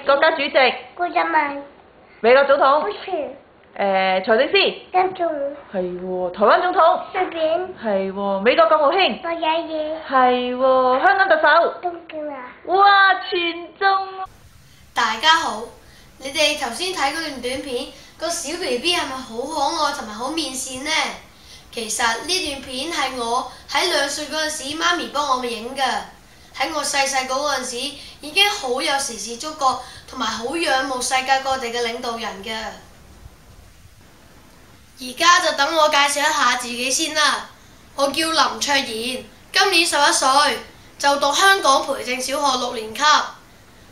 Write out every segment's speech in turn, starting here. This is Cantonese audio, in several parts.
國家主席、郭台銘、美國總統、不是財政司，跟住係喎，台灣總統，隨便係喎，美國國務卿，我爺爺係喎，香港特首，都叫啊！哇，全中！大家好，你哋頭先睇嗰段短片，個小 BB 係咪好可愛同埋好面善呢？其實呢段片係我喺2歲嗰陣時，媽咪幫我影㗎。喺我細細個嗰陣時，已經好有時事觸覺，同埋好仰慕世界各地嘅領導人㗎。而家就等我介紹一下自己先啦。我叫林卓賢，今年11歲，就讀香港培正小學6年級。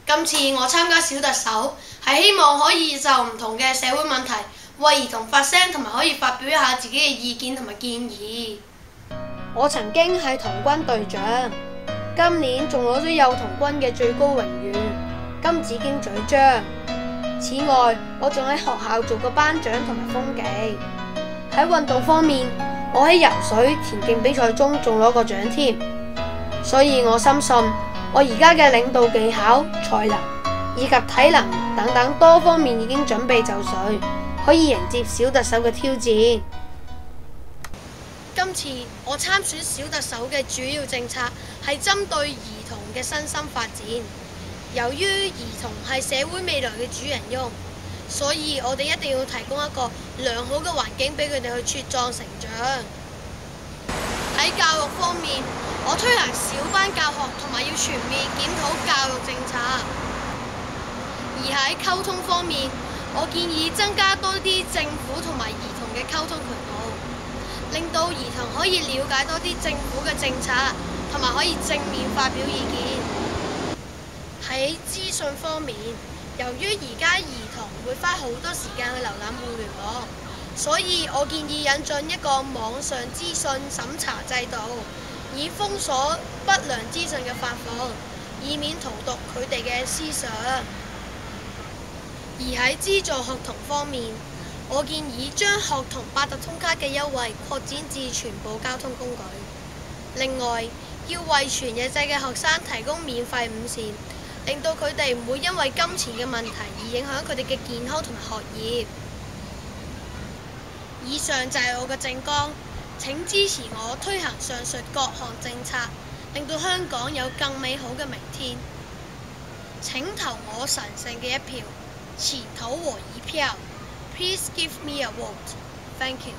今次我參加小特首，係希望可以就唔同嘅社會問題為兒童發聲，同埋可以發表一下自己嘅意見同埋建議。我曾經係童軍隊長，今年仲攞咗幼童軍嘅最高榮譽金紫荊獎章。此外，我仲喺學校做過班長同埋風紀。喺運動方面，我喺游水、田徑比賽中仲攞過獎添。所以我深信，我而家嘅領導技巧、才能以及體能等等多方面已經準備就緒，可以迎接小特首嘅挑戰。今次我參選小特首嘅主要政策係針對兒童嘅身心發展。由於兒童係社會未來嘅主人翁，所以我哋一定要提供一個良好嘅環境俾佢哋去茁壯成長。喺教育方面，我推行小班教學，同埋要全面檢討教育政策。而喺溝通方面，我建議增加多啲政府同埋兒童嘅溝通渠道，令到兒童可以了解多啲政府嘅政策，同埋可以正面發表意見。喺資訊方面，由於而家兒童會花好多時間去瀏覽互聯網，所以我建議引進一個網上資訊審查制度，以封鎖不良資訊嘅發放，以免荼毒佢哋嘅思想。而喺資助學童方面，我建議將學童八達通卡嘅優惠擴展至全部交通工具。另外，要為全日制嘅學生提供免費午膳，令到佢哋唔會因為金錢嘅問題而影響佢哋嘅健康同埋學業。以上就係我嘅政綱，請支持我推行上述各項政策，令到香港有更美好嘅明天。請投我神聖嘅一票，請投我一票。Please give me a vote. Thank you.